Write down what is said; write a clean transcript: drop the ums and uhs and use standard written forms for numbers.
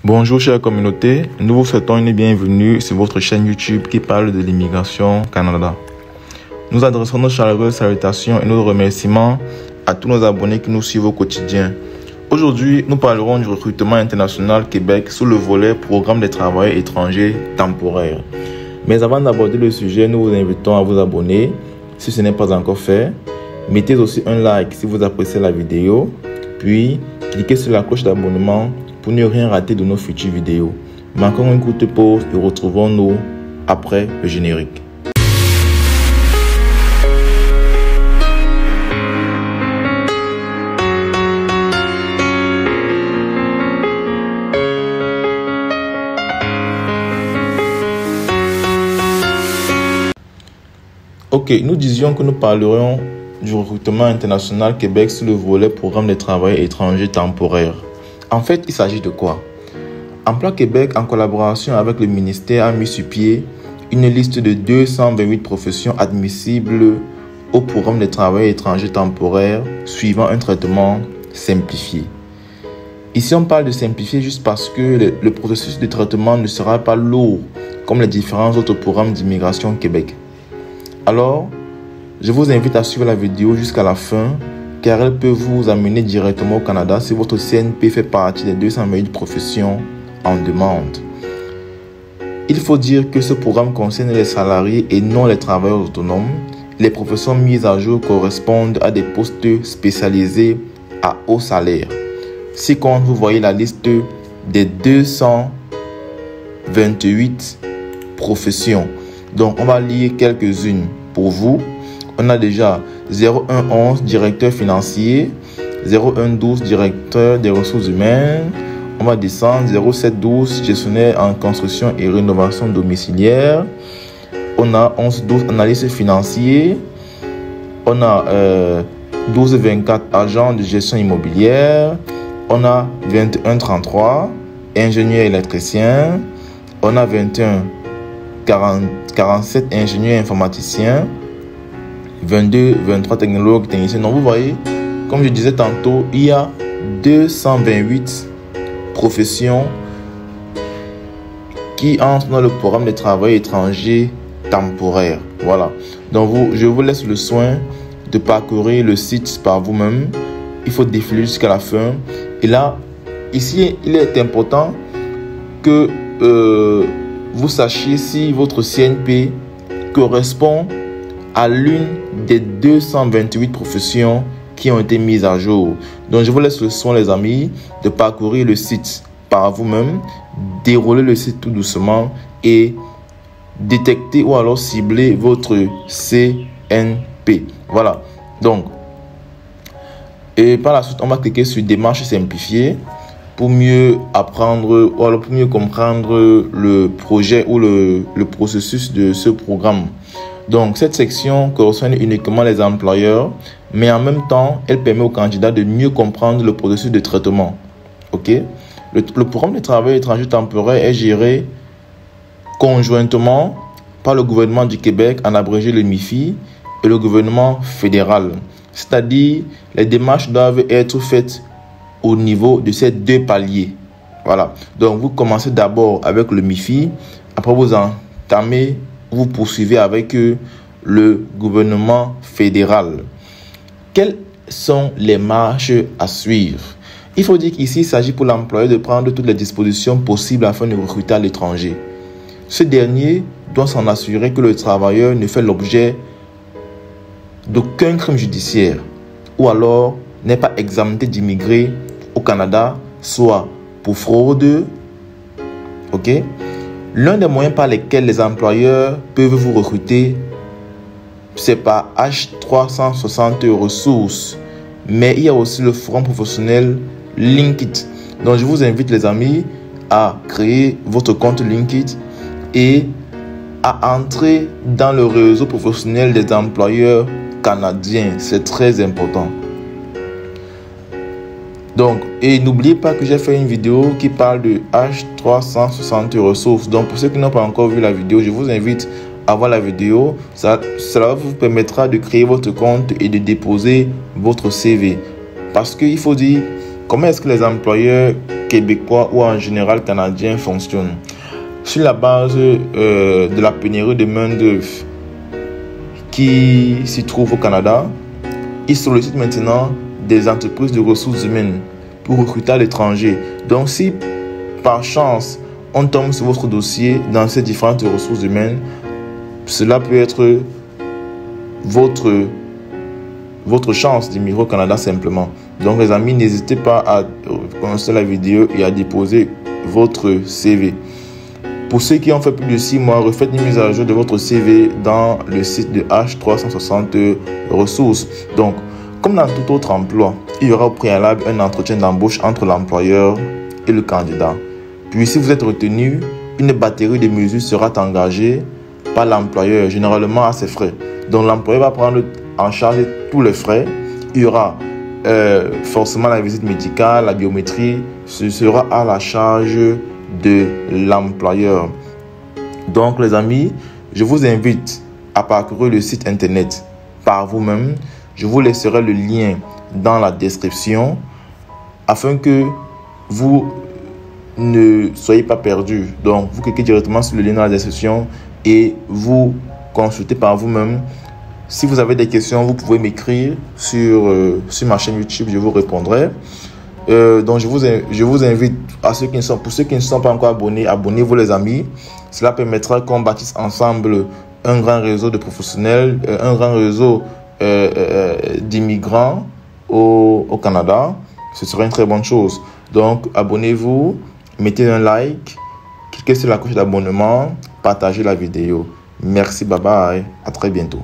Bonjour chère communauté, nous vous souhaitons une bienvenue sur votre chaîne YouTube qui parle de l'immigration Canada. Nous adressons nos chaleureuses salutations et nos remerciements à tous nos abonnés qui nous suivent au quotidien. Aujourd'hui, nous parlerons du recrutement international Québec sous le volet Programme des travailleurs étrangers temporaires. Mais avant d'aborder le sujet, nous vous invitons à vous abonner si ce n'est pas encore fait. Mettez aussi un like si vous appréciez la vidéo, puis cliquez sur la cloche d'abonnement pour ne rien rater de nos futures vidéos. Manquons une courte pause et retrouvons-nous après le générique. Ok, nous disions que nous parlerions du recrutement international Québec sous le volet Programme des travailleurs étrangers temporaires. En fait, il s'agit de quoi? Emploi Québec, en collaboration avec le ministère, a mis sur pied une liste de 228 professions admissibles au programme des travailleurs étrangers temporaires suivant un traitement simplifié. Ici, on parle de simplifié juste parce que le processus de traitement ne sera pas lourd comme les différents autres programmes d'immigration Québec. Alors, je vous invite à suivre la vidéo jusqu'à la fin car elle peut vous amener directement au Canada si votre CNP fait partie des 228 professions en demande. Il faut dire que ce programme concerne les salariés et non les travailleurs autonomes. Les professions mises à jour correspondent à des postes spécialisés à haut salaire. Ci-contre, vous voyez la liste des 228 professions. Donc, on va lire quelques-unes pour vous. On a déjà 0111 directeur financier, 0112 directeur des ressources humaines. On va descendre 0712 gestionnaire en construction et rénovation domiciliaire. On a 1112 analyste financier. On a 1224 agent de gestion immobilière. On a 2133 ingénieur électricien. On a 47 ingénieurs informaticiens. 23 technologues techniciens. Donc vous voyez, comme je disais tantôt, il y a 228 professions qui entrent dans le programme de travail étranger temporaire. Voilà. Donc je vous laisse le soin de parcourir le site par vous-même. Il faut défiler jusqu'à la fin. Et là, ici, il est important que vous sachiez si votre CNP correspond à l'une des 228 professions qui ont été mises à jour. Donc, je vous laisse le soin, les amis, de parcourir le site par vous-même, dérouler le site tout doucement et détecter ou alors cibler votre CNP. Voilà. Donc, et par la suite, on va cliquer sur démarche simplifiée pour mieux apprendre ou alors pour mieux comprendre le projet ou le processus de ce programme. Donc, cette section concerne uniquement les employeurs, mais en même temps, elle permet aux candidats de mieux comprendre le processus de traitement. Ok? Le programme de travail étranger temporaire est géré conjointement par le gouvernement du Québec, en abrégé le MIFI, et le gouvernement fédéral. C'est-à-dire, les démarches doivent être faites au niveau de ces deux paliers. Voilà. Donc, vous commencez d'abord avec le MIFI, après vous entamez, vous poursuivez avec le gouvernement fédéral. Quelles sont les marches à suivre? Il faut dire qu'ici, il s'agit pour l'employeur de prendre toutes les dispositions possibles afin de recruter à l'étranger. Ce dernier doit s'en assurer que le travailleur ne fait l'objet d'aucun crime judiciaire ou alors n'est pas exempté d'immigrer au Canada, soit pour fraude, ok? L'un des moyens par lesquels les employeurs peuvent vous recruter, c'est par H360 ressources. Mais il y a aussi le forum professionnel LinkedIn. Donc, je vous invite, les amis, à créer votre compte LinkedIn et à entrer dans le réseau professionnel des employeurs canadiens. C'est très important. Donc, et n'oubliez pas que j'ai fait une vidéo qui parle de H360 ressources. Donc, pour ceux qui n'ont pas encore vu la vidéo, je vous invite à voir la vidéo. Cela vous permettra de créer votre compte et de déposer votre CV. Parce qu'il faut dire, comment est-ce que les employeurs québécois ou en général canadien fonctionne. Sur la base de la pénurie de main-d'œuvre qui s'y trouve au Canada, ils sollicitent maintenant des entreprises de ressources humaines pour recruter à l'étranger. Donc, si par chance on tombe sur votre dossier dans ces différentes ressources humaines, cela peut être votre chance d'immigrer au Canada simplement. Donc, les amis, n'hésitez pas à commencer la vidéo et à déposer votre CV. Pour ceux qui ont fait plus de 6 mois, refaites une mise à jour de votre CV dans le site de H360 Ressources. Donc, comme dans tout autre emploi, il y aura au préalable un entretien d'embauche entre l'employeur et le candidat. Puis, si vous êtes retenu, une batterie de mesures sera engagée par l'employeur, généralement à ses frais. Donc, l'employeur va prendre en charge tous les frais. Il y aura forcément la visite médicale, la biométrie. Ce sera à la charge de l'employeur. Donc, les amis, je vous invite à parcourir le site internet par vous-même. Je vous laisserai le lien dans la description afin que vous ne soyez pas perdus. Donc, vous cliquez directement sur le lien dans la description et vous consultez par vous-même. Si vous avez des questions, vous pouvez m'écrire sur ma chaîne YouTube, je vous répondrai. Donc, je vous invite pour ceux qui ne sont pas encore abonnés, abonnez-vous les amis. Cela permettra qu'on bâtisse ensemble un grand réseau de professionnels, un grand réseau d'immigrants au Canada. Ce serait une très bonne chose. Donc, abonnez-vous, mettez un like, cliquez sur la cloche d'abonnement, partagez la vidéo. Merci, bye bye, à très bientôt.